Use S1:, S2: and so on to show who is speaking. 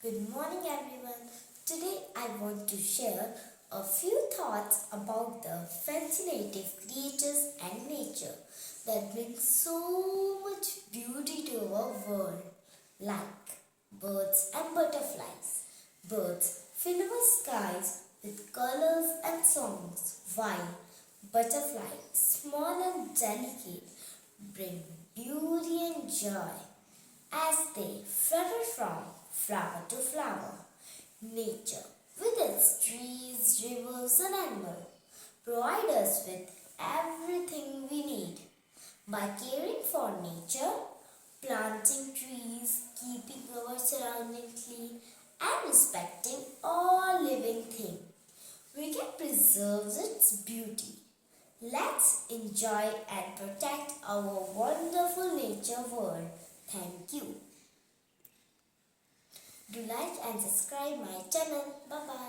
S1: Good morning, everyone. Today, I want to share a few thoughts about the fascinating creatures and nature that bring so much beauty to our world, like birds and butterflies. Birds fill our skies with colors and songs, while butterflies, small and delicate, bring beauty and joy as they flutter from flower to flower. Nature, with its trees, rivers, and animals, provide us with everything we need. By caring for nature, planting trees, keeping our surroundings clean, and respecting all living things, we can preserve its beauty. Let's enjoy and protect our wonderful nature world. Thank you. Do like and subscribe my channel. Bye bye.